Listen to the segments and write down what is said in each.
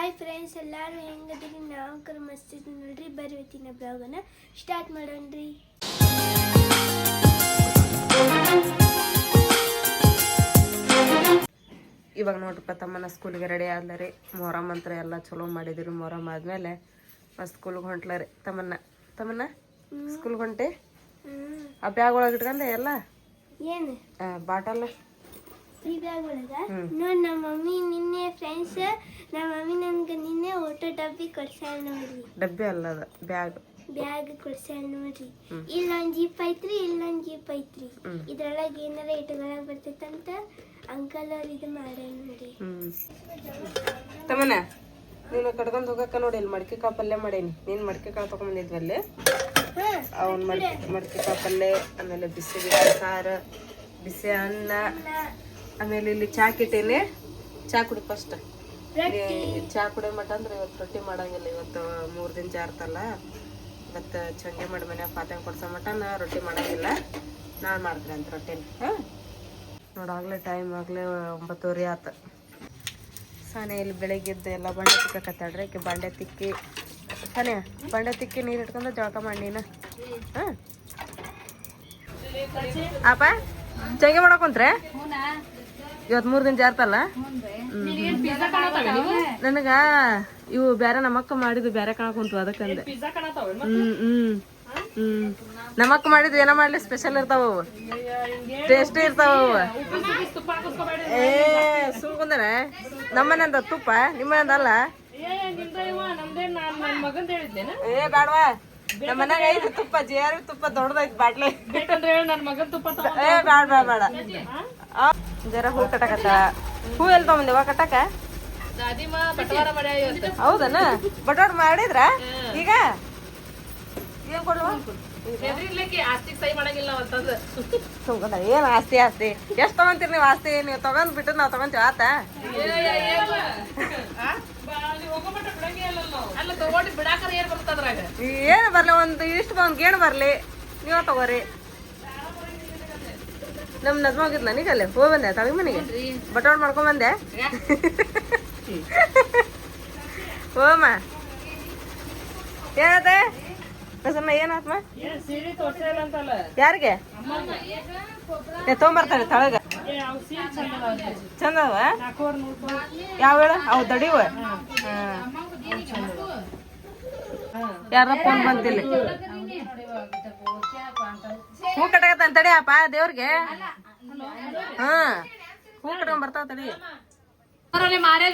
Hi friends, ಎಲ್ಲರೂ ಹೆಂಗದಿರಿ? ನಾವು ಕರ ಮಸ್ತ್ ಇದ್ದೀವಿ ನೋಡ್ರಿ. ಬರ್ರಿ ಇವತ್ತಿನ ಬ್ಲಾಗನ್ನ ಸ್ಟಾರ್ಟ್ ಮಾಡೋಣ್ರಿ. ಇವಾಗ ನೋಡ್ರಪ್ಪ, ತಮ್ಮನ ಸ್ಕೂಲ್ಗೆ ರೆಡಿ ಆದ್ಲರಿ. ಮೊಹರಂ ಮಂತ್ರ ಎಲ್ಲ ಚಲೋ ಮಾಡಿದಿರಿ. ಮೊಹರಂ ಆದ್ಮೇಲೆ ಸ್ಕೂಲ್ಗೆ ಹೊಂಟ್ಲರಿ. ತಮ್ಮನ್ನ ಸ್ಕೂಲ್ಗೆ ಹೊಂಟೆ. ಆ ಬ್ಯಾಗ್ ಒಳಗೆ ಇಟ್ಕೊಂಡೆ ಎಲ್ಲ ಏನು ಬಾಟಲ್ ಈ ಬ್ಯಾಗ್ ಒಳಗ ನೋಡಿ. ನಮ್ಮ ಮಮ್ಮಿ ನಿನ್ನೆ ಫ್ರೆಂಡ್ಸ್, ನಮ್ಮ ಮಮ್ಮಿ ನನ್ಗೆ ನಿನ್ನೆ ಓಟೋ ಡಬ್ಬಿ ಕೊಡ್ಸ್ಯಾಳ ನೋಡ್ರಿ. ಡಬ್ಬಿ ಅಲ್ಲ, ಅದು ಬ್ಯಾಗ್ ಕೊಡ್ಸ್ಯಾಳ ನೋಡ್ರಿ. ಇಲ್ಲೊಂದು ಜೀಪ್ ಐತ್ರಿ, ಇಲ್ಲೊಂದು ಜೀಪ್ ಐತ್ರಿ. ಇದ್ರೊಳಗೆ ಏನಾರ ಇಟ್ಕೊಳಕ್ ಬರ್ತೈತಂತ ಅಂಕಲ್ ಅವ್ರು ಇದು ಮಾಡ್ಯಾರ ನೋಡಿ. ತಮ್ಮನ ನೀನು ಕಡ್ಕೊಂಡ್ ಹೋಗಕ್ಕ ನೋಡಿ. ಇಲ್ಲಿ ಮಡಿಕೆ ಕಾಳು ಪಲ್ಯ ಮಾಡೇನಿ. ನೀನು ಮಡಿಕೆ ಕಾಳು ತಗೊಂಬಂದಿದ್ವಲ್ಲಿ ಅವ್ನು ಮಡಿಕೆ ಕಾಳು ಪಲ್ಯ, ಆಮೇಲೆ ಬಿಸಿ ಬಿಸಿ ಸಾರು, ಬಿಸಿ ಅನ್ನ, ಆಮೇಲೆ ಇಲ್ಲಿ ಚಾ ಕಿಟ್ಟೇನಿ. ಚಾ ಕುಡಿ ಫಸ್ಟ್. ಚಾ ಕುಡಿಯೋ ಮಟ ಅಂದ್ರೆ ಇವತ್ತು ರೊಟ್ಟಿ ಮಾಡಂಗಿಲ್ಲ. ಇವತ್ತು 3 ದಿನ ಜಾರ್ತಲ್ಲ. ಇವತ್ತು ಚಂಗೆ ಮಾಡಿ ಮನ್ಯಾಗ ಪಾತ್ರೆ ಕೊಡ್ಸೋ ಮಟನ ರೊಟ್ಟಿ ಮಾಡಂಗಿಲ್ಲ. ನಾನು ಮಾಡ್ತೀನಿ ಅಂತ ರೊಟ್ಟಿನ. ನೋಡಾಗ್ಲೇ ಟೈಮ್ ಆಗಲೇ 9:30 ಆತು. ಸಾನೆ ಇಲ್ಲಿ ಬೆಳಗ್ಗೆದ್ದು ಎಲ್ಲ ಬಂಡೆ ತಿಕ್ಕತ್ತಾಳ್ರಿ. ಆಕೆ ಬಂಡೆ ತಿಕ್ಕಿ ಸಾನೆ ಬಂಡೆ ತಿಕ್ಕಿ ನೀರು ಇಟ್ಕೊಂಡು ಜಳಕ ಮಾಡಿ ನೀನು. ಹಾಂ ಅಪ್ಪ ಚಂಗೆ ಮಾಡಕೊಂತ್ರೆ ಇವತ್ತು 3 ದಿನ ಜಾರ್ತಲ್ಲ. ನನಗ ಇವು ಬೇರೆ ನಮ್ಮಕ್ಕ ಮಾಡಿದ್ದು ಬೇರೆ ಕಾಣಕೊಂತು, ಅದಕ್ಕಂದೆ. ನಮ್ಮಕ್ಕ ಮಾಡಿದ್ದು ಏನೋ ಮಾಡ್ಲಿ ಸ್ಪೆಷಲ್ ಇರ್ತಾವ, ಟೇಸ್ಟ್ ಇರ್ತಾವ. ಏ ಸುಮ್ಕುಂದ್ರೆ ನಮ್ಮನೆಂದ ತುಪ್ಪ, ನಿಮ್ಮನೆಂದ ಅಲ್ಲ. ಏ ಬ್ಯಾಡ್ವಾ, ನಮ್ಮ ಮನ್ಯಾಗ ಐತಿ ತುಪ್ಪ, ಜಿಆರ್ ತುಪ್ಪ ದೊಡ್ಡದೈತಿ ಬಾಟ್ಲಿ. ಏ ಬ್ಯಾಡ ಬ್ಯಾಡ ಬೇಡ. ಜರ ಹೂ ಕಟ್ಟಕತ್ತ. ಹೂ ಎಲ್ಲಿ ತಗೊಂಬಂದಿವ ಕಟ್ಟಕ? ಹೌದನ? ಬಟಾಟ ಮಾಡಿದ್ರ ಈಗ ಏನ್ ಕೊಡ್ವ? ಸುಮ್ಕೊಂಡ ಏನ್ ಆಸ್ತಿ ಆಸ್ತಿ ಎಷ್ಟ್ ತಗೊಂತೀರಿ ನೀವು? ಆಸ್ತಿ ನೀವು ತಗೊಂಡ್ ಬಿಟ್ಟು ನಾವ್ ತಗೊಂತೀವಿ ಆತ. ಏನ್ ಬರ್ಲಿ, ಒಂದ್ ಇಷ್ಟು ಒಂದ್ ಗೇಣ್ ಬರ್ಲಿ, ನೀವ ತಗೋರಿ. ನಮ್ ನಜ್ಮ ಹೋಗಿದ್ ನನಗಲ್ಲೇ ಹೋಗಿ ಬಂದೆ ತಳಿ ಮನೆಗೆ. ಬಟಾಟ್ ಮಾಡ್ಕೊಂಡ್ ಬಂದೆ. ಹೋಮ ಏನತ್ತೆ ನಸಮ್ಮ, ಏನಾತ್ಮ? ಯಾರಿಗೆ ತೊಗೊಂಬರ್ತಾರೆ ತಳಗ? ಚಂದ ಅವ? ಯಾವ ಹೇಳ? ಅವು ದಡಿವ? ಯಾರ ಫೋನ್ ಬಂತಿಲ್ಲ. ಹೂ ಕಟ್ಟಕತ್ತ ತಡಿ ಅಪ್ಪ ದೇವ್ರಿಗೆ. ಹಾ ಹೂ ಕಟ್ಕೊಂಡ್ ಬರ್ತಾವ ತಡಿ.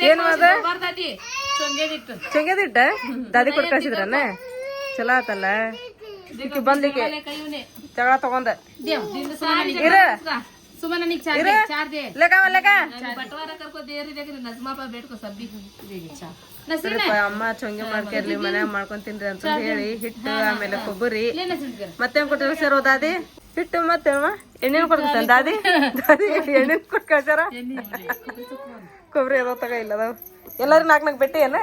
ಏನು ಅದು? ಚೊಂಗೆದಿಟ್ಟ ದಾದಿ ಕೊಟ್ಟು ಕಳ್ಸಿದ್ರನ್ನ? ಚಲೋ ಆತಲ್ಲ. ಬಂದಿಕ್ಕೆ ಜಗಳ ತಗೊಂಡ ಅಮ್ಮ ಚೊಂಗೆ ಮಾಡ್ಕೇರ್ಲಿ ಮನ್ಯಾಗ ಮಾಡ್ಕೊಂಡ್ ತಿನ್ರಿ ಅಂತ ಹೇಳಿ ಹಿಟ್ಟು, ಆಮೇಲೆ ಕೊಬ್ಬರಿ, ಮತ್ತೇನ್ ಕೊಟ್ಟಿರ ಸರ್ ದಾದಿ? ಹಿಟ್ಟು ಮತ್ತೆ ಎಣ್ಣೆ ಕೊಡ್ತಾನ ದಾದಿ. ದಾದಿ ಎಣ್ಣೆ ಕೊಟ್ಟು ಕಳ್ಸಾರ. ಕೊಬ್ಬರಿ ಅದಾವ ತಗ, ಇಲ್ಲ ಅದಾವ. ಎಲ್ಲಾರು 4 ಬೆಟ್ಟಿ ಏನ?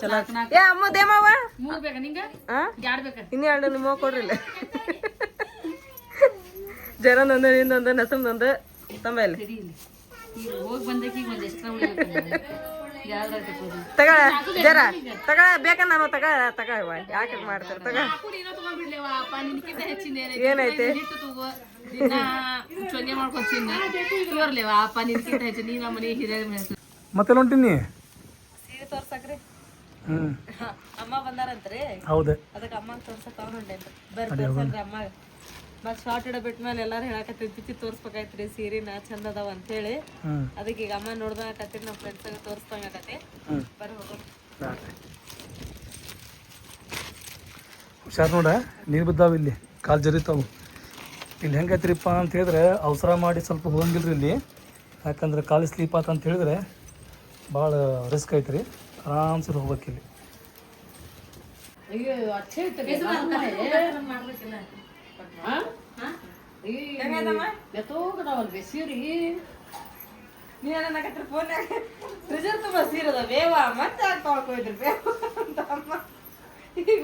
ಚಲೋ. ಏ ಅಮ್ಮ ದೇಮವ ಇನ್ನು 2 ನಿಮ್ಮ ಕೊಡ್ರಿಲ್ಲ. ಜರನೊಂದು, ನಿಂದೊಂದು, ನಸಮ್ದೊಂದು ತಂಬ ಇಲ್ಲ. ತಗ ಜರ ತಗ ಬೇಕ ನಾನು ತಗ ತಗ ಯಾಕೆ ಮಾಡ್ತಾರೆ ತಗ. ಏನೈತೆ ಮತ್ತೆ ಹೊಂಟಿನಿ ಸೀರೆ ತೋರ್ಸಕ್ರಿ. ಅಮ್ಮ ಬಂದಾರಂತ್ರಿ. ಹೌದು, ಅದಕ್ಕೆ ಅಮ್ಮ ತೋರ್ಸಕ್ ತಗೊಂಡೇನ್ರಿ. ಬರ್ರಿ ತೋರ್ಸಲ್ರಿ ಅಮ್ಮ. ಮತ್ ಶಾರ್ಟ್ ಇಡ ಬಿಟ್ಟ ಮೇಲೆ ಎಲ್ಲಾರು ಹೇಳಕತ್ತಿ ಬಿಚ್ಚಿ ತೋರ್ಸ್ಬೇಕಾಯ್ತ್ರಿ ಸೀರೆನ ಚಂದ ಅದಾವ ಅಂತ ಹೇಳಿ. ಅದಕ್ಕೆ ಈಗ ಅಮ್ಮ ನೋಡ್ದಾಕತ್ತಿ, ನಮ್ಮ ಫ್ರೆಂಡ್ಸ್ ತೋರಿಸ್ದಂಗತಿ. ಬರ್ರಿ ಹೋಗೋಣ. ಹುಷಾರ್ ನೋಡ, ನೀರು ಬಿದ್ದಾವ ಇಲ್ಲಿ, ಕಾಲು ಜರಿತಾವು. ಇಲ್ಲಿ ಹೆಂಗೈತ್ರಿಪ್ಪ ಅಂತ ಹೇಳಿದ್ರೆ ಅವಸರ ಮಾಡಿ ಸ್ವಲ್ಪ ಹೋಗಂಗಿಲ್ರಿ ಇಲ್ಲಿ. ಯಾಕಂದ್ರೆ ಕಾಲು ಸ್ಲೀಪ್ ಆತ ಅಂತ ಹೇಳಿದ್ರೆ ಭಾಳ ರಿಸ್ಕ್ ಐತ್ರಿ. ಆರಾಮ್ಸೆ ಹೋಗ್ಬೇಕಿಲ್ಲಿ.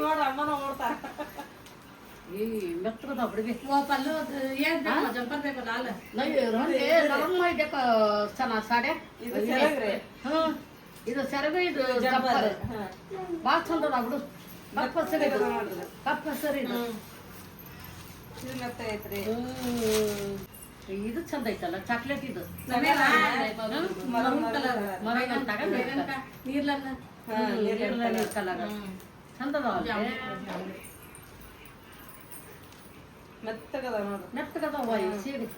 ನೋಡ್ರ ಅಮ್ಮನ ನೋಡ್ತಾರ. ಇದು ಸೆರಗು ಇದು ಜಂಪರ್ ಭಾಳ ಚಂದ ಅದ ಬಿಡು ಕಪ್ಪ ಸರಿ ಇದು ಕಪ್ಪ ಸರಿ ಇದು ಇದು ಮತ್ತೆ ಐತ್ರಿ ಇದು ಚಂದ ಐತಲ್ಲ ಚಾಕ್ಲೇಟ್ ಇದು ನೀರ್ಲ ಕಲರ್ ಚಂದ ಅದಾವ ಮೆತ್ತಗದ ನೋಡ್ರಿ ಮೆತ್ತಗದವ ಇವು ಸೀರೆ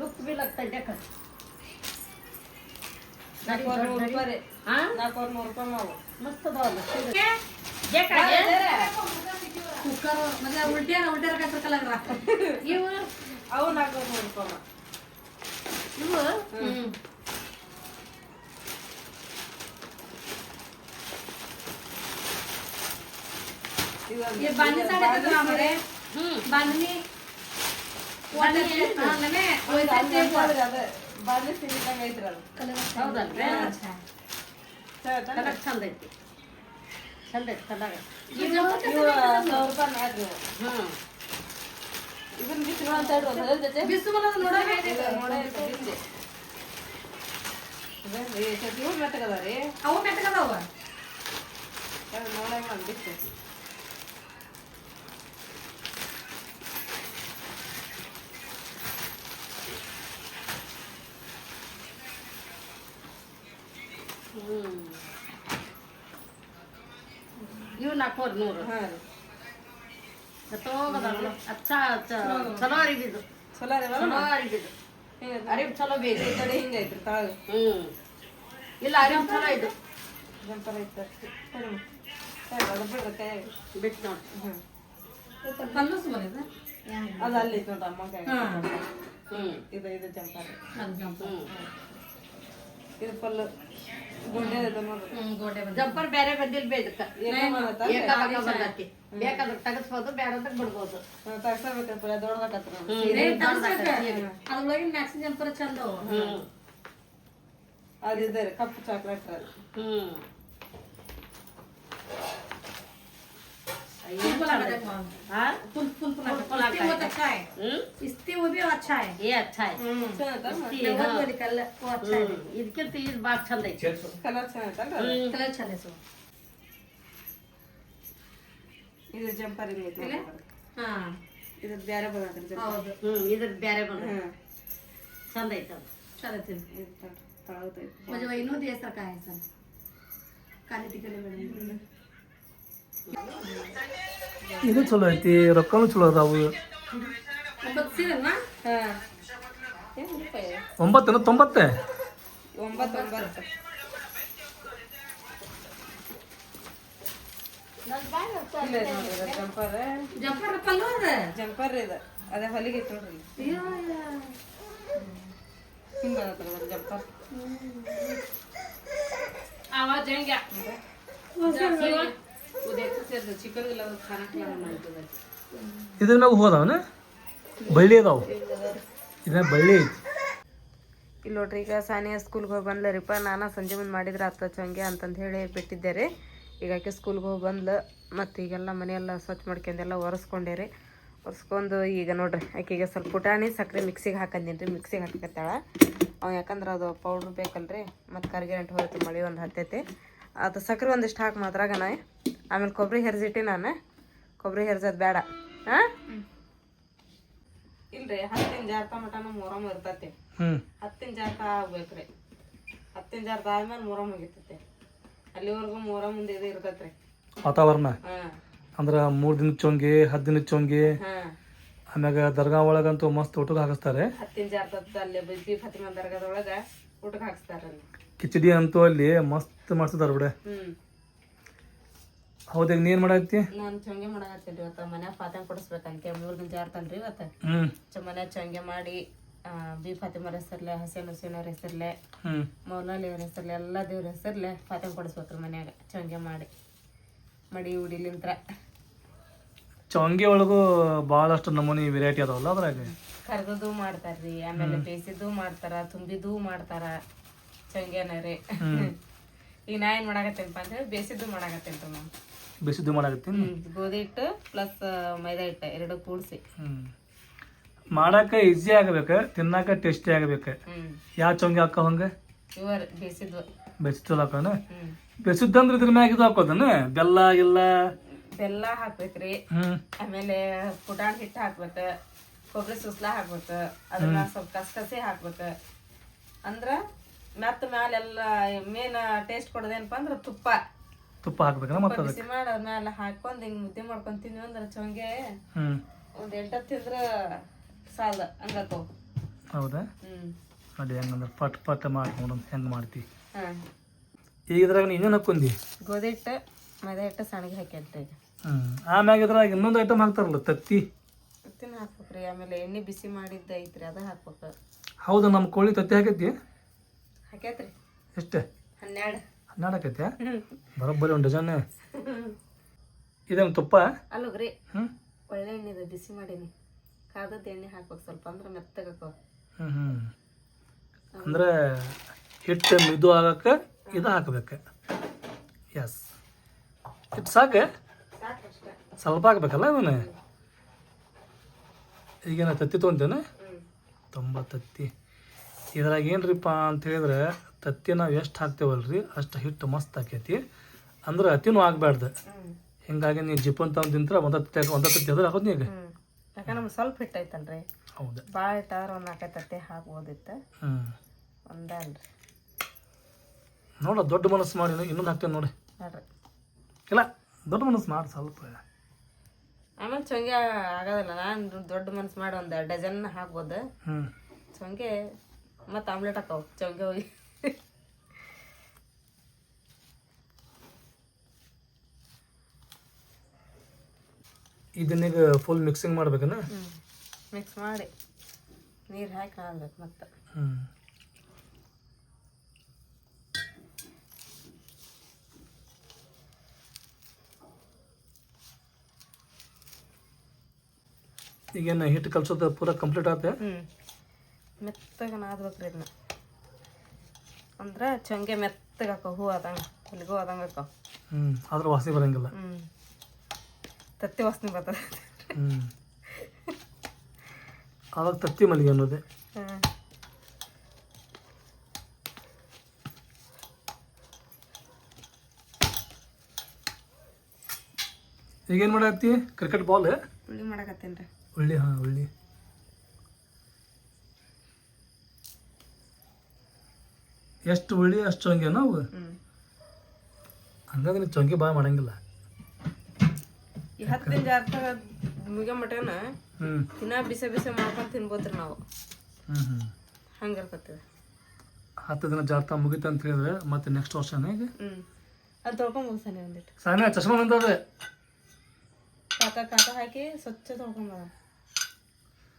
ಲುಕ್ ಬಿ ಲಗ್ತಾ ಇದೆ ಕಟ್ 400 ರೂಪಾಯಿ 400 ರೂಪಾಯಿ ಮಾವು ಮಸ್ತ್ ಅದಾವಲ್ಲ ಸೀರೆ ಕುಕ್ಕರ್ ಮತ್ತೆ ಉಲ್ಟಿಯಾರ ಕಲರ್ ಇವು ಅವು 400 ರೂಪಾಯಿ ಇವು ಇದು बांधणी साड्या तर आम्हाला बांधणी ಬಾಳೆ ಸಿಲಿದಂಗ ಐತ್ರಿ ಅದು ಹೌದಲ್ರಿ ಕಲರ್ ಚಂದ ಐತಿ ಚಂದ ಐತಿ ಕಲರ್ ಇವು 100 ರೂಪಾಯಿ ಮ್ಯಾಗ್ರಿ ಇದನ್ನ ಬಿಸಿಲು ಅಂತ ಹೇಳಿ ಅದ್ರ ಜೊತೆ ಬಿಸು ಬರೋದು ನೋಡೋಕೆ ಬಿಸಿ ಇವು ಮೆತ್ತಗದ ರೀ ಅವು ಮೆತ್ತಗದವ ನೋಡಂಗ ಬಿಸಿ ಇವು 400 ಹಾ ರೀ ತಗೋಗದಲ್ಲ ಅಚ್ಚ ಚಲೋ ಅರಿಬಿದು ಚಲೋ ರೀ ಚಲೋ ಅರಿಬಿದು ಅರಿವು ಚಲೋ ಬೇಕು ಈ ಕಡೆ ಹಿಂಗ ಐತ್ರಿ ತಾಳು ಇಲ್ಲ ಅರಿವು ಚಲೋ ಇದು ಜಂಪರ್ ಐತೆ ಅದು ಬಿಡ್ರಿ ಕೈ ಬಿಟ್ಟು ನೋಡಿ ಪಲ್ಲುಸ್ ಬರೋದು ಅದು ಅಲ್ಲಿ ಐತೆ ನೋಡ್ರಿ ಅಮ್ಮ ಕೈ ಇದು ಜಂಪರ್ ಇದು ಪಲ್ಲು ಗುಂಡೆ ಐತೆ ನೋಡ್ರಿ ಗೋಡೆ ಬಂದ ಜಂಪರ್ ಬೇರೆ ಬಂದಿಲ್ಲ ಬೇದಕ್ಕ ಏಕ ಏಕಾಗ ಬಂದತಿ ಬೇಕಾದ್ರೆ ತೆಗೆಸ್ಬೋದು ಬೇಡ ಅಂತ ಬಿಡ್ಬೋದು ತಗ್ಸಬೇಕಪ್ಪ ದೊಡ್ಡದಾಕತ್ರ ಅದ್ರೊಳಗಿನ ಮ್ಯಾಕ್ಸಿ ಜಂಪರ್ ಚಂದ ಅವ ಅದಿದೆ ರೀ ಕಪ್ಪು ಚಾಕ್ಲೇಟ್ ರೀ अच्छा है इस्ती वो भी अच्छा है ये अच्छा है कल वो अच्छा है ಇದಕ್ಕಿಂತ ಇದು ಭಾಳ ಚಂದ ಐತಿ ಕಲರ್ ಚೆನ್ನಾಗೈತಲ್ರಿ कलर चले सो ಇದು ಜಂಪರ್ ಹಿಂಗ ಐತಿ हाँ ಇದು ಬೇರೆ ಬಂದೈತ್ರಿ ಜಂಪರ್ ಹೌದು ಇದ್ರ ಬ್ಯಾರೆ ಬಂದ ಚಂದ ಐತಿ ಅದು चले थे ತಳಗೈತಿ मुझे वही नो दिया सका है सर क्वालिटी के लिए मैडम ಇದು ಚಲೋ ಐತಿ ರೊಕ್ಕನೂ ಚಲೋ ಅದಾವು 9 ಸೀರೆ ನಾ ಹಾ ಏನು ರೂಪಾಯಿ 990 9 ಇಲ್ಲ ನೋಡ್ರಿ ಜಂಪರ್ ಜಂಪರ್ ಪಲ್ಲು ಅದ ಜಂಪರ್ ಇದೆ ಅದೇ ಹೊಲಿಗೆ ಐತಿ ನೋಡ್ರಿ ಅಯ್ಯೋ ಹಿಂಗ ಬಂದೈತ್ರಿ ಜಂಪರ್ आवाज जाएंगे ಚಿಕನ್ ಇಲ್ಲ ಖಾನಕ್ಕೆ ಮಾಡ್ತದೆ ಇದ್ರ ಮ್ಯಾಗ ಹೋದವನ ಬಳ್ಳಿ ಅದಾವು ಇದ್ರ ಬಳ್ಳಿ ಐತಿ ಇಲ್ಲಿ ನೋಡ್ರಿ ಈಗ ಸಾನಿಯಾ ಸ್ಕೂಲ್ಗೆ ಹೋಗಿ ಬಂದ್ಲರಿಪ್ಪ ನಾನು ಸಂಜೆ ಮುಂದೆ ಮಾಡಿದ್ರೆ ಆತ ಚಂಗೆ ಅಂತಂದು ಹೇಳಿ ಬಿಟ್ಟಿದ್ದೆ ರೀ ಈಗ ಆಕೆ ಸ್ಕೂಲ್ಗೆ ಹೋಗಿ ಬಂದ್ಲು ಮತ್ತು ಈಗೆಲ್ಲ ಮನೆಯೆಲ್ಲ ಸ್ವಚ್ಛ ಮಾಡ್ಕೊಂಡೆಲ್ಲ ಒರೆಸ್ಕೊಂಡೆ ರೀ ಒರೆಸ್ಕೊಂಡು ಈಗ ನೋಡ್ರಿ ಆಕೆಗೆ ಸ್ವಲ್ಪ ಪುಟಾಣಿ ಸಕ್ಕರೆ ಮಿಕ್ಸಿಗೆ ಹಾಕಂದೀನಿ ರೀ ಮಿಕ್ಸಿಗೆ ಹಾಕತ್ತಾಳ ಅವು ಯಾಕಂದ್ರೆ ಅದು ಪೌಡ್ರ್ ಬೇಕಲ್ರಿ ಮತ್ತು ಕರ್ಗಿರಂಟು ಹೋಯ್ತು ಮಳೆ ಒಂದು ಹತ್ತೈತಿ ಅದು ಸಕ್ಕರೆ ಒಂದಿಷ್ಟು ಹಾಕಿ ಮಾತ್ರಾಗನ ಆಮೇಲೆ ಕೊಬ್ಬರಿ ಹೆರ್ಸಿಟ್ಟಿ ನಾನು ಕೊಬ್ಬರಿ ಹೆರ್ಸೋದು ಬೇಡ ಹಾಂ ಇಲ್ರಿ 10 ಜಾರ್ ಟಮಟನ ಮೊರಮ್ ಇರ್ತೈತಿ 10 ಜಾರ್ತ ಆಗ್ಬೇಕ್ರಿ 10 ಜಾರ್ತ ಆದ್ಮೇಲೆ ಮೊರಮ್ ಮುಗಿತೈತಿ ಅಲ್ಲಿವರೆಗೂ ಮೊರಮ್ ಮುಂದೆ ಇದು ಇರ್ತೈತ್ರಿ ವಾತಾವರಣ ಹಾಂ ಅಂದ್ರೆ 3 ದಿನದ ಚೊಂಗಿ 10 ದಿನದ ಚೊಂಗಿ ಹಾಂ ಆಮ್ಯಾಗ ದರ್ಗಾ ಒಳಗಂತೂ ಮಸ್ತ್ ಊಟಕ್ಕೆ ಹಾಕಿಸ್ತಾರೆ 10 ಜಾರ್ತ ಅಲ್ಲಿ ಬಿ ಫಾತಿಮಾ ದರ್ಗಾದೊಳಗೆ ಊಟಕ್ಕೆ ಹಾಕ್ಸ್ತಾರಲ್ಲಿ ಕಿಚಡಿ ಅಂತೂ ಅಲ್ಲಿ ಮಸ್ತ್ ಮಾಡ್ತಿದಾರ ಬಿಡ ಹೌದಾಗ ನೀನ್ ಮಾಡತ್ತಿ ನಾನು ಚೊಂಗೆ ಮಾಡಾಕತ್ತೀನಿ ಇವತ್ತು ಮನ್ಯಾಗ ಫಾತಿಮಾ ಕೊಡಿಸ್ಬೇಕಂತೆ 3 ದಿನ ಜಾರ್ತನ್ರಿ ಇವತ್ತು ಮನ್ಯಾಗ ಚೊಂಗೆ ಮಾಡಿ ಬಿ ಫಾತಿಮಾರ ಹೆಸರ್ಲೆ ಹುಸೇನವ್ರ ಹೆಸರ್ಲೆ ಮೌಲಾಲಿ ಅವ್ರ ಹೆಸರ್ಲೆ ಎಲ್ಲ ದೇವ್ರ ಹೆಸರ್ಲೆ ಫಾತಿಮಾ ಕೊಡಿಸ್ಬೇಕ್ರಿ ಮನ್ಯಾಗ ಚೊಂಗೆ ಮಾಡಿ ಮಡಿ ಉಡಿಲಿಂತ್ರ ಚೊಂಗಿ ಒಳಗೂ ಭಾಳಷ್ಟು ನಮೂನಿ ವೆರೈಟಿ ಅದಾವಲ್ಲ ಅದ್ರಾಗ ಕರ್ದದ್ದು ಮಾಡ್ತಾರ್ರಿ ಆಮೇಲೆ ಬೇಯಿಸಿದ್ದು ಮಾಡ್ತಾರ ತುಂಬಿದ್ದು ಮಾಡ್ತಾರ ಚೊಂಗೆನ ರೀ ಈಗ ನಾ ಏನ್ ಮಾಡಾಕತ್ತೇನಪ್ಪ ಅಂದ್ರೆ ಬೇಯಿಸಿದ್ದು ಮಾಡಾಕತ್ತೇನ್ರಿ ನಾನು ಬಿಸಿದು ಮಾಡಾಕತ್ತೀನಿ ಗೋಧಿ ಹಿಟ್ಟು ಪ್ಲಸ್ ಮೈದಾ ಹಿಟ್ಟು ಎರಡು ಕೂಡಿಸಿ ಮಾಡಾಕ ಈಸಿ ಆಗಬೇಕು ತಿನ್ನಾಕ ಟೇಸ್ಟಿ ಆಗಬೇಕು ಯಾವ ಚೊಂಗಿ ಹಾಕ ಹಂಗ ಇವರ್ ಬೇಸಿದ್ವು. ಬೆಚ್ಚಿಲ್ಲ ಹಾಕೋಣ. ಹ್ಮ್ ಬೆಚ್ಚಿದ್ದಂದ್ರೆ ಇದ್ರ ಮ್ಯಾಗ ಇದು ಹಾಕೋದನ ಬೆಲ್ಲ ಇಲ್ಲ. ಬೆಲ್ಲ ಹಾಕ್ಬೇಕ್ರಿ. ಆಮೇಲೆ ಪುಟಾಣಿ ಹಿಟ್ಟು ಹಾಕ್ಬೇಕ, ಕೊಬ್ಬರಿ ಸುಸ್ಲ ಹಾಕ್ಬೇಕ, ಅದನ್ನ ಸ್ವಲ್ಪ ಕಸಕಸಿ ಹಾಕ್ಬೇಕ. ಅಂದ್ರ ಮತ್ತ ಮ್ಯಾಲೆಲ್ಲ ಮೇನ್ ಟೇಸ್ಟ್ ಕೊಡೋದೇನಪ್ಪ ಅಂದ್ರ ತುಪ್ಪ ಹಾಕ್ಬೇಕನ ಮತ್ತೆ ಬಿಸಿ ಮಾಡಿ ಅದ್ಮೇಲೆ ಹಾಕೊಂಡ್ ಹಿಂಗ್ ಮುದ್ದೆ ಮಾಡ್ಕೊಂಡ್ ತಿಂದ್ವಿ ಅಂದ್ರ ಚೊಂಗೆ ಒಂದ್ 8 ತಿಂದ್ರ ಸಾಲ ಹಂಗಾಕವ್. ಹೌದಾ? ನೋಡಿ ಹೆಂಗಂದ್ರೆ ಪಟ್ ಮಾಡ್ಕೊಂಡು ಹೆಂಗೆ ಮಾಡ್ತಿ. ಹಾ ಈಗ ಇದ್ರಾಗ ನೀನೇನು ಹಾಕೊಂಡಿ? ಗೋಧಿ ಹಿಟ್ಟು ಮೈದಾ ಹಿಟ್ಟು ಸಣ್ಣಗೆ ಹಾಕ್ಯಂತ ಈಗ. ಆಮ್ಯಾಗ ಇದ್ರಾಗ ಇನ್ನೊಂದು ಐಟಮ್ ಹಾಕ್ತಾರಲ್ಲ ತತ್ತಿ ಹಾಕ್ಬೇಕ್ರಿ. ಆಮೇಲೆ ಎಣ್ಣೆ ಬಿಸಿ ಮಾಡಿದ್ದ ಐತ್ರಿ ಅದ ಹಾಕ್ಬೇಕ. ಹೌದಾ? ನಮ್ಮ ಕೋಳಿ ತತ್ತಿ ಹಾಕೈತಿ? ಹಾಕ್ಯಾತ್ರಿ. ಎಷ್ಟೇ? 12 ಹಾಕೈತಿ. ಬರೋಬ್ಬರಿ ಒಂದು ಡಜನ್. ಇದೇನು ತುಪ್ಪ? ಅಲ್ಲೋಗ್ರಿ ಒಳ್ಳೆ ಎಣ್ಣೆ ಬಿಸಿ ಮಾಡೀನಿ. ಕಾದದ ಎಣ್ಣೆ ಹಾಕ್ಬೇಕು ಸ್ವಲ್ಪ, ಅಂದ್ರೆ ಮೆತ್ತಗಾಕವ. ಅಂದ್ರೆ ಹಿಟ್ಟು ಮಿದು ಆಗಕ್ಕೆ ಇದು ಹಾಕ್ಬೇಕು. ಎಸ್, ಹಿಟ್ಟು ಸಾಕು, ಸ್ವಲ್ಪ ಹಾಕ್ಬೇಕಲ್ಲ ಅದನ್ನು. ಈಗೇನ ತತ್ತಿ ತೊಗೊಂತೇನೆ? ತತ್ತಿ. ಇದ್ರಾಗ ಏನ್ರಿಪ್ಪ ಅಂತ ಹೇಳಿದ್ರೆ ತತ್ತಿ ನಾವು ಎಷ್ಟು ಹಾಕ್ತೇವಲ್ರಿ ಅಷ್ಟು ಹಿಟ್ಟು ಮಸ್ತ್ ಆಕೈತಿ. ಅಂದ್ರೆ ಅತಿನೂ ಆಗಬಾರ್ದು. ಹಿಂಗಾಗಿ ನೀವು ಜಿಪ್ಪನ್ ತಗೊಂಡು ತಿಂದ್ರೆ ಒಂದ ತತ್ತಿ ಅದ್ರ ಹಾಕೋದು ಈಗ. ಯಾಕಂದ್ರೆ ನಮ್ಗೆ ಸ್ವಲ್ಪ ಹಿಟ್ಟು ಐತಲ್ರಿ. ಹೌದು, ಭಾಳ ಇಟ್ಟಾದ್ರೆ ಒಂದು 4 ತತ್ತಿ ಹಾಕ್ಬೋದಿತ್ತು. ಒಂದೇ ಅಲ್ರಿ. ನೋಡ ದೊಡ್ಡ ಮನಸ್ಸು ಮಾಡಿ ಇನ್ನೊಂದು ಹಾಕ್ತೇನೆ ನೋಡಿ. ನೋಡ್ರಿ ಇಲ್ಲ, ದೊಡ್ಡ ಮನಸ್ಸು ಮಾಡಿ ಸ್ವಲ್ಪ. ಆಮೇಲೆ ಚೊಂಗೆ ಆಗೋದಿಲ್ಲ. ನಾನು ದೊಡ್ಡ ಮನಸ್ಸು ಮಾಡಿ ಒಂದು ಡಜನ್ ಹಾಕ್ಬೋದು. ಚೊಂಗೆ ಮತ್ತು ಆಮ್ಲೆಟ್ ಹಾಕವು ಚೊಂಗೆ ಹೋಗಿ. ಇದನ್ನೀಗ ಫುಲ್ ಮಿಕ್ಸಿಂಗ್ ಮಾಡ್ಬೇಕನ? ಮಿಕ್ಸ್ ಮಾಡಿ ನೀರು ಹಾಕಿ ಹಾಕ್ಬೇಕು ಮತ್ತೆ. ಈಗೇನು ಹಿಟ್ಟು ಕಲ್ಸೋದು ಪೂರ ಕಂಪ್ಲೀಟ್ ಆಗುತ್ತೆ? ಮೆತ್ತಗೆ ನಾದ್ಬೇಕ್ರಿ ಇದನ್ನ. ಅಂದ್ರೆ ಚೊಂಗೆ ಮೆತ್ತಗೆ ಹಾಕೋ ಹೂ ಆದಂಗೆ, ಹುಲಿಗೂ ಆದಂಗೆ ಹಾಕೋ. ಆದ್ರೆ ವಾಸನೆ ಬರಂಗಿಲ್ಲ. ತತ್ತಿ ವಾಸನೆ ಬರ್ತದೆ. ಆವಾಗ ತತ್ತಿ ಮಲ್ಲಿಗೆ ಅನ್ನೋದೆ. ಈಗೇನು ಮಾಡತ್ತಿ? Cricket ball ಉಳ್ಳಿ ಮಾಡಕತ್ತೇನ್ರಿ. ಉಳ್ಳಿ? ಉಳ್ಳಿ ಎಷ್ಟು ಉಳ್ಳಿ ಅಷ್ಟು ಚೊಂಗೆ ನಾವು. ಹಂಗಾದ್ರೆ ನೀವು ಚೊಂಗೆ ಭಾಳ ಮಾಡಂಗಿಲ್ಲ. ಈ 10 ದಿನ ಜಾರ್ತ ಮುಗಿಯೋ ಮಟನ ದಿನ ಬಿಸಿ ಮಾಡ್ಕೊಂಡು ತಿನ್ಬೋದ್ರಿ ನಾವು. ಹಂಗಿರ್ತೈತಿ. 10 ದಿನ ಜಾತ್ರಾ ಮುಗಿತ ಅಂತ ಹೇಳಿದ್ರೆ ಮತ್ತೆ ನೆಕ್ಸ್ಟ್ ವರ್ಷನೇ ಈಗ. ಅದು ತೊಳ್ಕೊಂಬೋದು ಸನಿ ಒಂದಿಟ್ಟು. ಸಾನ್ಯಾ ಚಶ್ಮಾ ಅಂತಂದ್ರೆ ಕಾಕ ಹಾಕಿ ಸ್ವಚ್ಛ ತೊಳ್ಕೊಂಬೋದ.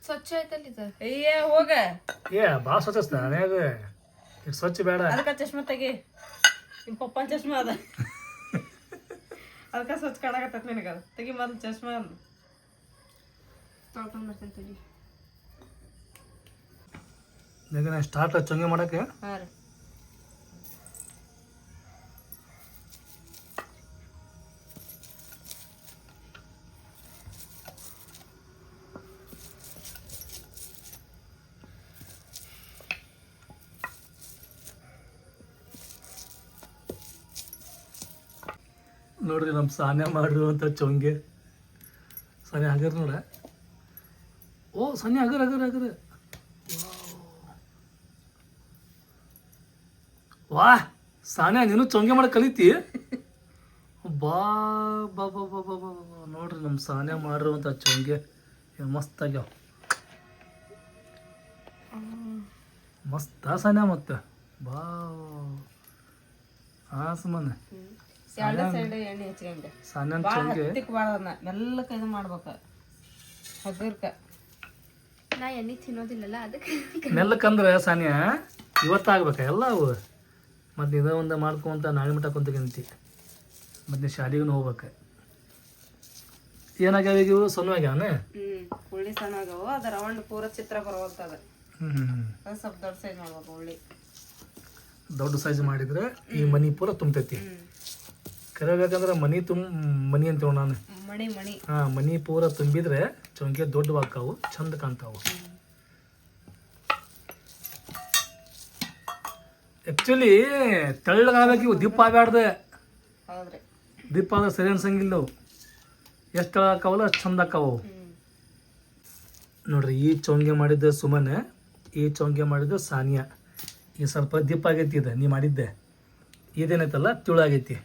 ಸ್ವಚ್ಛ ಆಯ್ತಲ್ಲ ಇದು. ಅಯ್ಯ ಹೋಗ. ಭಾಳ ಸ್ವಚ್ಛ ಸಾನ್ಯಾಗ. ಇದು ಸ್ವಚ್ಛ ಬೇಡ. ಅದಕ್ಕೆ ಚಶ್ಮಾ ತೆಗಿ. ನಿಮ್ಮ ಪಪ್ಪನ ಚಶ್ಮಾ ಅದ. ಅದಕ್ಕೆ ಸ್ವಚ್ಛ ಕಾಣಕತ್ತೈತಿ ನಿನಗೆ. ತೆಗಿ ಮೊದಲು ಚಶ್ಮಾ ಅದು ತೊಳ್ಕೊಂಡು ಬರ್ತೇನೆ ತೆಗಿ. ಈಗ ನಾನು ಸ್ಟಾರ್ಟ್ ಚೊಂಗೆ ಮಾಡೋಕ್ಕೆ. ಹಾಂ ರೀ. ನೋಡ್ರಿ ನಮ್ಮ ಸಾನ್ಯಾ ಮಾಡಿರುವಂಥ ಚೊಂಗೆ. ಸಾನ್ಯಾ ಹಗರ್ ನೋಡ. ಓ ಸಾನ್ಯಾ ಹಗರ್. ವಾ ಸಾನ್ಯಾ ನೀನು ಚೊಂಗೆ ಮಾಡಿ ಕಲಿತಿ? ಬಾ ಬಾ ಬಾ ಬಾ ಬಾ ಬಾ ನೋಡ್ರಿ ನಮ್ಮ ಸಾನ್ಯಾ ಮಾಡಿರುವಂಥ ಚೊಂಗೆ ಮಸ್ತ್ ಆಗ್ಯಾವ. ಮಸ್ತ್ ಸಾನ್ಯಾ ಮತ್ತೆ ಬಾ. ಸುಮ್ಮನೆ ಎರಡು ಸೈಡ್ ಎಣ್ಣೆ ಹಚ್ಕೊಂಡೆ. ಸಾನ್ಯಾನ ಭಾಳ ಚೊಂಗೆ ಹತ್ತಿಕ್ ಬಾಳದನ್ನ ಮೆಲ್ಲಕ ಇದು ಮಾಡ್ಬೇಕು. ಹಗರ್ಕ ನಾ ಎಣ್ಣೆ ತಿನ್ನೋದಿಲ್ಲಲ್ಲ ಅದಕ್ಕೆ. ಮೆಲ್ಲಕ್ಕಂದ್ರೆ ಸಾನ್ಯಾ ಇವತ್ತಾಗ್ಬೇಕ ಎಲ್ಲ ಅವು. ಮತ್ತು ಇದೇ ಒಂದು ಮಾಡ್ಕೊಂತ ನಾಳೆ ಮಟ್ಟ ಕುಂತಕಂತಿ. ಮತ್ತು ನೀ ಶಾಲೆಗೂ ಹೋಗ್ಬೇಕು. ಏನಾಗ್ಯಾವ ಈಗ ಇವು? ಸಣ್ಣ ಆಗ್ಯಾವನೆ. ಉಳ್ಳಿ ಸಣ್ಣ ಆಗ್ಯಾವ. ಅದು ರೌಂಡ್ ಪೂರ ಚಿತ್ರ ಬರುವಂತದ. ಅದು ಸ್ವಲ್ಪ ದೊಡ್ಡ ಸೈಜ್ ಮಾಡ್ಬೇಕು ಉಳ್ಳಿ. ದೊಡ್ಡ ಸೈಜ್ ಮಾಡಿದ್ರೆ ಈ ಮನಿ ಪೂರ ತುಂಬತೈತಿ. ಕರಿಬೇಕಂದ್ರೆ ಮನಿ ಅಂತೇವ ನಾನು. ಮಣಿ ಮನಿ ಪೂರ ತುಂಬಿದ್ರೆ ಚೊಂಗೆ ದೊಡ್ಡವಾಗ್ತಾವು, ಚಂದ ಕಾಣ್ತಾವು. ಆ್ಯಕ್ಚುಲಿ ತೆಳ್ಳಗಾಗಬೇಕು ಇವು ದಿಪ್ಪ ಆಗ್ಯಾಡ್ದೆ. ಹೌದ್ರಿ. ದಿಪ್ಪ ಆದ್ರೆ ಸರಿ ಅನ್ಸಂಗಿಲ್ಲ ಅವು. ಎಷ್ಟು ತೆಳಗಾಕವಲ್ಲ ಅಷ್ಟು ಚಂದ ಆಕಾವು. ನೋಡ್ರಿ ಈ ಚೌಂಗೆ ಮಾಡಿದ್ದೆ ಸುಮನೆ, ಈ ಚೌಂಗೆ ಮಾಡಿದ್ದು ಸಾನಿಯಾ. ಈ ಸ್ವಲ್ಪ ದಿಪ್ಪ ಆಗೈತಿ ಇದೆ ನೀ ಮಾಡಿದ್ದೆ. ಇದೇನೈತಲ್ಲ ತಿಳಾಗೈತಿ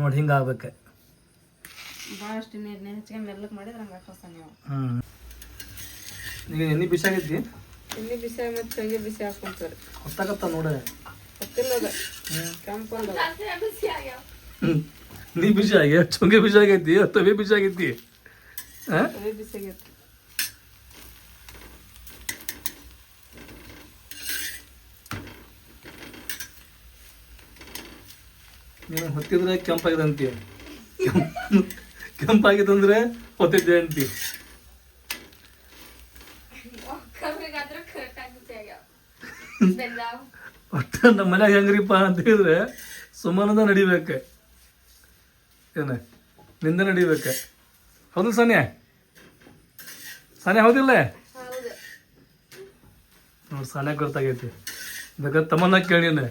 ನೋಡಿ ಹಿಂಗೆ ಆಗ್ಬೇಕು. ಭಾಳಷ್ಟು ನೀರು ಹೆಚ್ಚಿಗೆ ಮೆಲ್ಲಗೆ ಮಾಡಿದ್ರೆ ಹಂಗೆ ಹಾಕೋಸ ನೀವು. ಈಗ ಎಣ್ಣೆ ಬಿಸಿ ಆಗೈತಿ, ಎಣ್ಣೆ ಬಿಸಿ ಮತ್ತು ಚಂಗೆ ಬಿಸಿ ಹಾಕೊಂತಾರೆ. ಹೊತ್ತಾಗತ್ತ ನೋಡ. ಗೊತ್ತಿಲ್ಲ ಅದ ಕೆಂಪು ಅಂದ ನೀ ಬಿಸಿ ಆಗಿ ಚೊಂಗೆ ಬಿಸಿ ಆಗೈತಿ, ತವೆ ಬಿಸಿ ಆಗೈತಿ. ಅವೇ ಬಿಸಿ ಆಗೈತಿ. ನೀನು ಹೊತ್ತಿದ್ರೆ ಕೆಂಪಾಗಿದೆ ಅಂತೀಯ, ಕೆಂಪಾಗಿತ್ತಂದ್ರೆ ಹೊತ್ತಿದ್ದೆ ಅಂತೀಯ. ಒಟ್ಟು ನಮ್ಮ ಮನ್ಯಾಗ ಹೆಂಗ್ರಿಪ್ಪ ಅಂತ ಹೇಳಿದ್ರೆ ಸುಮ್ಮನದ ನಡಿಬೇಕು, ಏನ ನಿಂದ ನಡಿಬೇಕು. ಹೌದು ಸಾನ್ಯಾ? ಸಾನ್ಯಾ ಹೌದಿಲ್ಲ? ನೋಡಿ ಸಾನ್ಯಾಗ ಗೊತ್ತಾಗೈತಿ. ಬೇಕಾದ್ರೆ ತಮ್ಮನ್ನ ಕೇಳಿನ,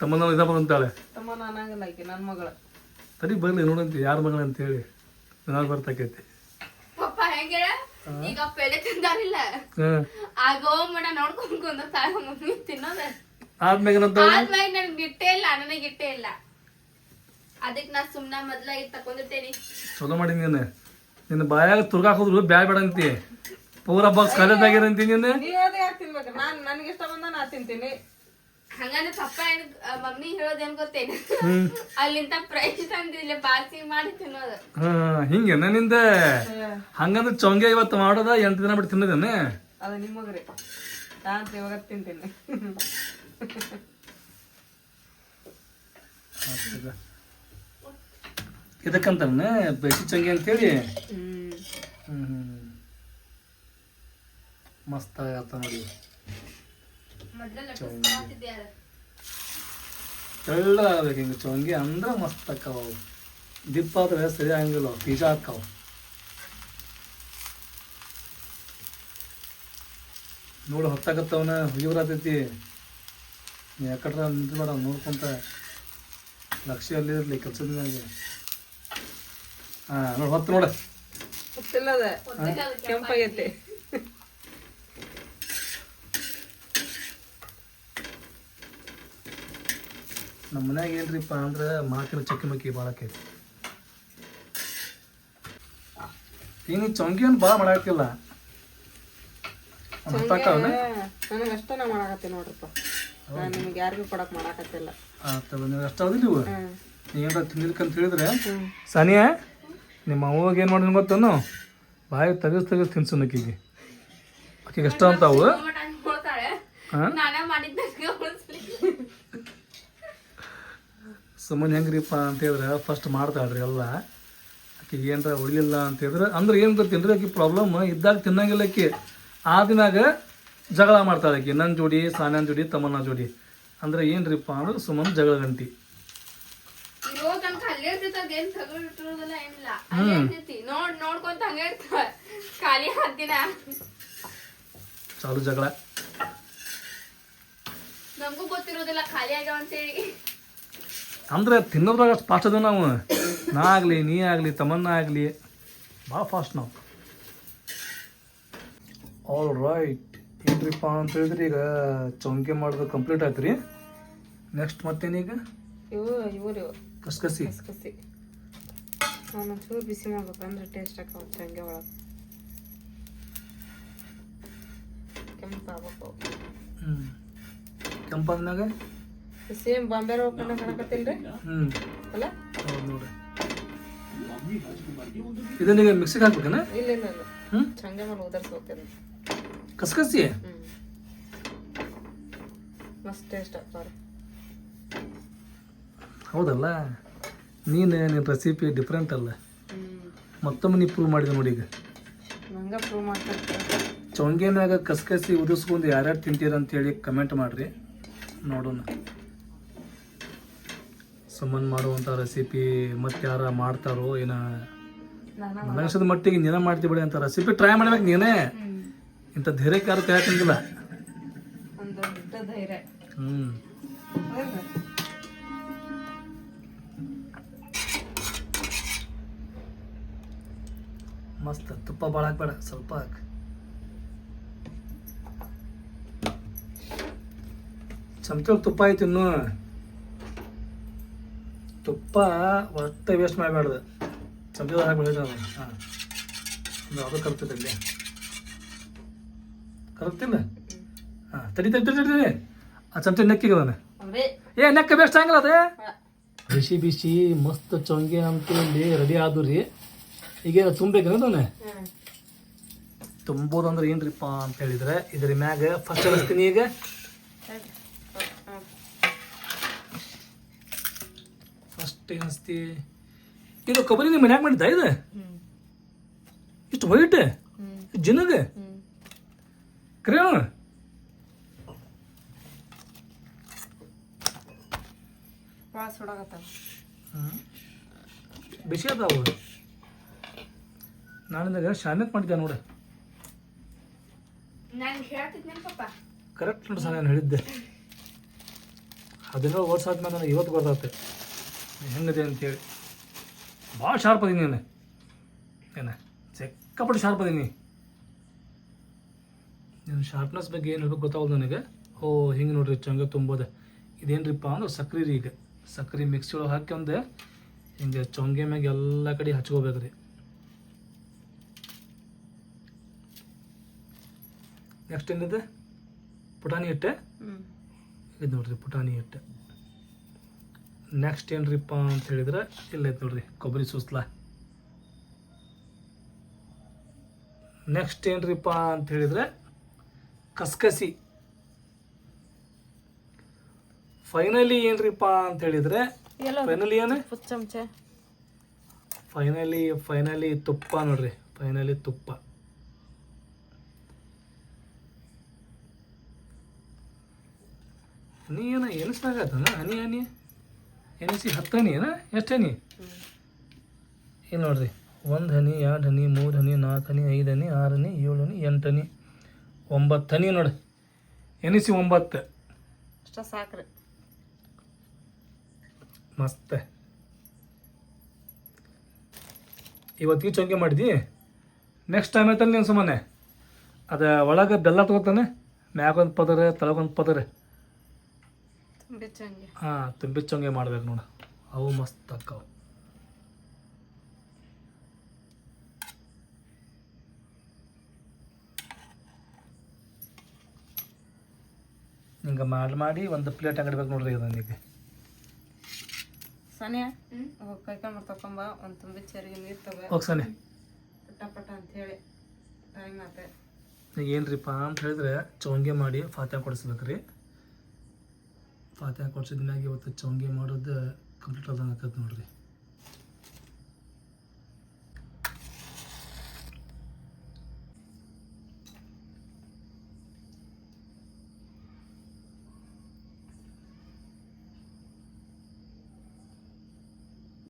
ತಮ್ಮನ್ನ ಇದ ಬಂತಾಳೆ. ತಮ್ಮ ನಾನಾಗಲ್ಲ ಆಕೆ ನನ್ನ ಮಗಳು. ತಡಿ ಬರ್ಲಿ ನೋಡಂತಿ ಯಾರ ಮಗಳ ಅಂತ ಹೇಳಿ ನಾನು ಬರ್ತಾಕೈತಿ. ಪಪ್ಪ ಹೆಂಗೆ ಈಗ ಪೆಳೆ ತಿಂದಾರಿಲ್ಲ ಆಗ ಮಡ ನೋಡ್ಕೊಂಡ್ ಕುಂದಿರ್ತಾಳ ಮಮ್ಮಿ ತಿನ್ನೋದ. ಆದ್ಮ್ಯಾಗ ಆದ್ಮ್ಯಾಗ ನನ್ಗೆ ಇಟ್ಟೇ ಇಲ್ಲ, ನನಗಿಟ್ಟೇ ಇಲ್ಲ. ಅದಕ್ಕೆ ನಾ ಸುಮ್ನ ಮೊದ್ಲ ಇದು ತಕೊಂಡಿರ್ತೇನಿ. ಚಲೋ ಮಾಡಿ ನೀನು. ನಿನ್ನ ಬಾಯಾಗ ತುರ್ಗಾಕ್ ಹೋದ್ರು ಬ್ಯಾಡ ಬೇಡ ಅಂತಿ, ಪೂರಾ ಬಾಕ್ಸ್ ಖಾಲಿದಾಗಿರಂತಿ ನೀನು. ನೀವು ಅದೇ ಯಾಕೆ ತಿನ್ಬೇಕು? ನಾನು ನನಗೆ ಇಷ್ಟ ಬಂದ ನಾ ತಿಂತೀನಿ. ಹಂಗಂದ್ರೆ ಪಪ್ಪ ಮಮ್ಮಿ ಹೇಳೋದೇನ್ ಗೊತ್ತೇನು, ಅಲ್ಲಿಂದ ಪ್ರೈಸ್ ತಂದಿಲ್ಲ ಬಾಸಿ ಮಾಡಿ ತಿನ್ನೋದು. ಹಿಂಗೇನ ನಿಂದ? ಹಂಗಂದ್ರೆ ಚೊಂಗೆ ಇವತ್ತು ಮಾಡೋದ 8 ದಿನ ಬಿಟ್ಟು ತಿನ್ನೋದೇನೆ? ಅದು ನಿಮಗ್ರಿ. ನಾನು ಇವಾಗ ತಿಂತೀನಿ. ಇದಕ್ಕಂತಾನೆ ಬೇಸಿ ಚಂಗೆ ಅಂತೇಳಿ. ಮಸ್ತ್ ಆಗತ್ತ ನೋಡಿ. ತೆಳ್ಳ ಆಗ್ಬೇಕು ಹಿಂಗೆ ಚೊಂಗೆ ಅಂದ್ರೆ ಮಸ್ತ್ ಅಕ್ಕಾವ. ದಿಪ್ಪ ಆದ್ರೆ ಸರಿ ಆಗಂಗಿಲ್ಲ, ಪಿಜ್ಜಾ ಹಾಕಾವ. ನೋಡು ಹೊತ್ತಾಗತ್ತವನ ಹುಗಿಬರತೈತಿ. ನೀ ಯಾಕಡ್ರ ನಿಂತ್ಬೇಡ ನೋಡ್ಕೊಂತ, ಲಕ್ಷ್ಯ ಅಲ್ಲಿ ಇರಲಿ ಕೆಲಸದ ಮ್ಯಾಗೆ. ನೋಡಿ ಹೊತ್ತು ನೋಡ. ಗೊತ್ತಿಲ್ಲ ಅದ ಕೆಂಪಾಗೈತಿ. ನಮ್ಮ ಮನ್ಯಾಗ ಏನ್ರಿಪ್ಪ ಅಂದ್ರೆ ಮಾತಿನ ಚಕ್ಕಿಮಕ್ಕಿ ಭಾಳ ಆಕೈತಿ. ಈಗ ನೀ ಚೊಂಗಿಯನ್ನು ಭಾಳ ಮಾಡಾಕ್ತಿಲ್ಲ. ನನಗೆ ಅಷ್ಟ ನಾ ಮಾಡಾಕತ್ತೀನಿ ನೋಡ್ರಪ್ಪ. ನಾನು ನಿಮ್ಗೆ ಯಾರಿಗೂ ಕೊಡಕ್ ಮಾಡಾಕತ್ತಿಲ್ಲ. ಆತಲ್ಲ, ನೀವು ಅಷ್ಟ ಅದಿಲ್ಲ ಇವು. ನೀವೇನಾರ ತಿಂದಿರ್ಕಂತ ಹೇಳಿದ್ರೆ ಸಾನಿಯಾ ನಿಮ್ಮ ಅವ್ವಾಗ ಏನು ಮಾಡಿದ್ ಗೊತ್ತನು, ಬಾಯಿ ತೆಗೆಸ್ ತಿನ್ಸು ಆಕಿಗೆ. ಆಕಿಗೆ ಅಷ್ಟ ಅಂತಾವು. ನಾನೇ ಮಾಡಿದ್ದ ಸುಮ್ಮನೆ ಹೆಂಗ್ರಿಪ್ಪ ಅಂತ ಹೇಳಿದ್ರೆ ಫಸ್ಟ್ ಮಾಡ್ತಾಳ್ರಿ ಎಲ್ಲ. ಆಕಿಗೆ ಏನರ ಉಳಿಲಿಲ್ಲ ಅಂತ ಹೇಳಿದ್ರೆ ಅಂದ್ರೆ ಏನು ಗೊತ್ತೇನ್ರಿ, ಆಕಿ ಪ್ರಾಬ್ಲಮ್ ಇದ್ದಾಗ ತಿನ್ನಂಗಿಲ್ಲ. ಆಕಿ ಆದಿನಾಗ ಜಗಳ ಮಾಡ್ತಾಳೆ ಆಕಿ, ನನ್ನ ಜೋಡಿ, ಸಾನ್ಯಾನ ಜೋಡಿ, ತಮ್ಮನ ಜೋಡಿ. ಅಂದ್ರೆ ಏನ್ರಿಪ್ಪ ಅಂದ್ರೆ ಸುಮ್ಮನೆ ಜಗಳ ಗಂಟಿ. ಅಲ್ಲೇ ಇರ್ತೈತಿ, ಅದೇನ್ ತಗೊಂಡಿರೋದಿಲ್ಲ ಏನಿಲ್ಲ, ಅಲ್ಲೇ ಇರ್ತೈತಿ. ನೋಡ್ಕೊಂತ ಹಂಗೆ ಇರ್ತಾವ ಖಾಲಿ ಹತ್ತಿನ ಚಾಲು ಜಗಳ. ನಮಗೂ ಗೊತ್ತಿರೋದಿಲ್ಲ ಖಾಲಿ ಆಗ್ಯಾವ ಅಂತೇಳಿ. ಅಂದ್ರೆ ತಿನ್ನೋದ್ರಾಗ ಅಷ್ಟು ಫಾಸ್ಟ್ ಅದ ನಾವು. ನಾ ಆಗಲಿ, ನೀ ಆಗಲಿ, ತಮ್ಮನ್ನ ಆಗಲಿ ಭಾಳ ಫಾಸ್ಟ್ ನಾವು. All right. ಏನ್ರಿಪ್ಪ ಅಂತ ಹೇಳಿದ್ರಿ, ಈಗ ಚೊಂಗೆ ಮಾಡೋದು ಕಂಪ್ಲೀಟ್ ಆಯ್ತು ರೀ. ನೆಕ್ಸ್ಟ್ ಮತ್ತೇನೀಗ ಇವರು ಕಸ್ಕಸಿ. ಕಸ್ಕಸಿ ಒಂಚೂರು ಬಿಸಿ ಮಾಡ್ಬೇಕು ಅಂದ್ರೆ ಟೇಸ್ಟ್ ಆಕಾವ. ಚಂಗೆ ಒಳಗೆ ಕೆಂಪಾಗಬೇಕು. ಕೆಂಪಾದ್ಮ್ಯಾಗ ಸೇಮ್ ಬಾಂಬೆ ರೊಕ್ಕ ಕಾಣಕತ್ತಿಲ್ರಿ ಅಲ್ಲ? ಹೌದು ನೋಡ್ರಿ. ಇದನ್ನೀಗ ಮಿಕ್ಸಿಗೆ ಹಾಕ್ಬೇಕನ? ಇಲ್ಲ ಇಲ್ಲ ಇಲ್ಲ, ಚಂಗೆ ಮಾಡಿ ಉದರ್ಸ್ಬೇಕಲ್ಲ ಕಸ್ಕಸಿ. ಮಸ್ತ್ ಟೇಸ್ಟ್ ಆಗ್ತಾವ್ರಿ. ಹೌದಲ್ಲ, ನಿನ್ನ ರೆಸಿಪಿ ಡಿಫ್ರೆಂಟ್ ಅಲ್ಲ. ಮತ್ತೊಮ್ಮೆ ನೀ ಪ್ರೂವ್ ಮಾಡಿದೆ ನೋಡಿ. ಈಗ ನಂಗೆ ಪ್ರೂವ್ ಮಾಡ್ತಾರೆ. ಚೊಂಗೆನಾಗ ಕಸ್ಕಸಿ ಉದಿಸ್ಕೊಂಡು ಯಾರ್ಯಾರು ತಿಂತೀರ ಅಂತೇಳಿ ಕಮೆಂಟ್ ಮಾಡಿರಿ, ನೋಡೋಣ. ಸುಮ್ಮನೆ ಮಾಡುವಂಥ ರೆಸಿಪಿ ಮತ್ತೆ ಯಾರ ಮಾಡ್ತಾರೋ ಏನ, ನನಗನ್ಸದ ಮಟ್ಟಿಗೆ ನೀನೇ ಮಾಡ್ತೀವಿ ಬಿಡಿ ಅಂತ ರೆಸಿಪಿ ಟ್ರೈ ಮಾಡ್ಬೇಕು ನೀನೇ. ಇಂಥ ಧೈರ್ಯಕ್ಕೆ ಯಾರು ಕೈಯಾಕಂಗಿಲ್ಲ. ಒಂದು ದೊಡ್ಡ ಧೈರ್ಯ. ಮಸ್ತ್ ತುಪ್ಪ ಭಾಳ ಹಾಕ್ಬೇಡ, ಸ್ವಲ್ಪ ಹಾಕು. ಚಮಚಲ್ಲಿ ತುಪ್ಪ ಐತಿ ಇನ್ನು. ತುಪ್ಪ ಒಟ್ಟೆ ವೇಸ್ಟ್ ಮಾಡಬಾರ್ದು, ಚಮಚದ ಹಾಕ್ಬಿಡ. ಹಾಂ, ಅದು ಕರೆಕ್ತದೆ ಇಲ್ಲಿ, ಕರೆಕ್ತಿಲ್ಲ? ಹಾಂ, ತಡಿ ತಡಿ ತಡಿ ತಡಿ, ಆ ಚಮಚ ನೆಕ್ಕಿಗೆ ನಾನು ಏ ನೆಕ್ಕ ಬೇಸ್ಟ್ ಆಗಲ್ಲ ಅದೇ. ಬಿಸಿ ಬಿಸಿ ಮಸ್ತ್ ಚೊಂಗೆ ಅಂತೇಳಿ ರೆಡಿ ಆದು ರೀ. ಈಗ ತುಂಬಬೇಕಂದ್ರೆ ತುಂಬೋದಂದ್ರೆ ಏನ್ರಿಪ್ಪ ಅಂತ ಹೇಳಿದ್ರೆ ಇದ್ರ ಮ್ಯಾಗ ಫಸ್ಟ್ ಹಚ್ತೀನಿ. ಈಗ ಫಸ್ಟ್ ಏನು ಹಚ್ತಿ? ಇದು ಕೊಬ್ಬರಿ ನಿಮ್ಮ ಮನ್ಯಾಗ ಮಾಡಿದ್ದ? ಇದು ಇಷ್ಟು ವೈಟ್ ಜಿನಗ ಕರೆಯೋಣ. ಬಿಸಿ ಅದಾವು. ನಾನಿಂದಾಗ ಶಾನ್ಯತ್ ಮಾಡಿದ್ದೆ ನೋಡ. ನಾನು ಹೇಳ್ತಿದ್ನೇನು ಪಪ್ಪ? ಕರೆಕ್ಟ್ ನೋಡಿ ಸರ್, ನಾನು ಹೇಳಿದ್ದೆ 17 ವರ್ಷ ಆದ್ಮೇಲೆ ನನಗೆ ಇವತ್ತು ಗೊತ್ತಾಗ್ತದೆ ಹೆಂಗದೆ ಅಂತೇಳಿ. ಭಾಳ ಶಾರ್ಪ್ ಅದೀನಿ ನಾನು, ಏನ ಸಿಕ್ಕಾಪಟ್ಟೆ ಶಾರ್ಪ್ ಅದೀನಿ. ನೀನು ಶಾರ್ಪ್ನೆಸ್ ಬಗ್ಗೆ ಏನು ಹೇಳ್ಬೇಕು ಗೊತ್ತಾಗೋದು ನನಗೆ. ಓ ಹಿಂಗೆ ನೋಡ್ರಿ ಚಂಗೆ ತುಂಬೋದೆ. ಇದೇನ್ರಿಪ್ಪ ಅಂದ್ರೆ ಸಕ್ರೆ ರೀ. ಈಗ ಸಕ್ರೆ ಮಿಕ್ಸಿ ಒಳಗೆ ಹಾಕಿ ಒಂದು ಹಿಂಗೆ ಚೊಂಗೆ ಮ್ಯಾಗ ಎಲ್ಲ ಕಡೆ ಹಚ್ಕೋಬೇಕು ರೀ. ನೆಕ್ಸ್ಟ್ ಏನಿದೆ? ಪುಟಾಣಿ ಹಿಟ್ಟೆ. ಇದು ನೋಡ್ರಿ ಪುಟಾಣಿ ಹಿಟ್ಟೆ. ನೆಕ್ಸ್ಟ್ ಏನ್ರಿಪ್ಪ ಅಂತ ಹೇಳಿದ್ರೆ ಇಲ್ಲೈತೆ ನೋಡ್ರಿ ಕೊಬ್ಬರಿ ಸೂಸ್ಲ. ನೆಕ್ಸ್ಟ್ ಏನ್ರಿಪ್ಪ ಅಂತ ಹೇಳಿದ್ರೆ ಕಸ್ಕಸಿ. ಫೈನಲಿ ಏನ್ರಿಪ್ಪ ಅಂತ ಹೇಳಿದ್ರೆ ಫೈನಲಿ ಏನು? ಚಮಚ ಫೈನಲಿ ತುಪ್ಪ ನೋಡ್ರಿ. ಫೈನಲಿ ತುಪ್ಪ. ಹನಿ ಏನ ಎನಿಸ್ಲಾಗತ್ತನ? ಹನಿ ಎನಿಸಿ 10 ಹನಿ ಏನ? ಎಷ್ಟು ಹನಿ? ಇಲ್ಲಿ ನೋಡ್ರಿ 1 ಹನಿ 2 ಹನಿ 3 ಹನಿ 4 ಹನಿ 5 ಹನಿ 6 ಹನಿ 7 ಹನಿ 8 ಹನಿ 9 ಹನಿ ನೋಡಿ. ಎನಿಸಿ 9. ಅಷ್ಟ ಸಾಕ್ರಿ. ಮಸ್ತ್. ಇವತ್ತಿಗೆ ಚೊಂಗೆ ಮಾಡಿದ್ವಿ. ನೆಕ್ಸ್ಟ್ ಟೈಮ್ ಆಯ್ತಲ್ಲ ನೀನು ಸುಮ್ಮನೆ ಅದು ಒಳಗೆ ಬೆಲ್ಲ ತಗೋತಾನೆ, ಮ್ಯಾಗೊಂದು ಪದರ ತಳಗೊಂದು ಪದರ. ಹಾಂ, ತುಂಬಿದ ಚೊಂಗೆ ಮಾಡ್ಬೇಕು ನೋಡು, ಅವು ಮಸ್ತ್ ಅಕ್ಕವು. ಹಿಂಗೆ ಮಾಡಿ ಒಂದು ಪ್ಲೇಟ್ ಅಂಗಡಿಬೇಕು ನೋಡ್ರಿ. ನನಗೆ ಸಾನಿಯಾ ಕೈಕೊಂಡು ತಕೊಂಬ, ಒಂದು ತುಂಬಿದ ಚರಿಗೆ ನೀರು ತಗೋ. ಹೋಗಿ ಸಾನಿ ಪಟ ಅಂತ ಹೇಳಿ ಟೈಮ್ ಆತ. ಈಗ ಏನ್ರಿಪ್ಪ ಅಂತ ಹೇಳಿದ್ರೆ ಚೌಂಗೆ ಮಾಡಿ ಫಾತ್ಯಾ ಕೊಡಿಸ್ಬೇಕ್ರಿ. ಫಾತ್ಯಾ ಕೊಡ್ಸಿದ್ಮ್ಯಾಗ ಇವತ್ತು ಚೌಂಗೆ ಮಾಡೋದು ಕಂಪ್ಲೀಟ್ ಆದಂಗೆ ಆಕೈತೆ ನೋಡ್ರಿ.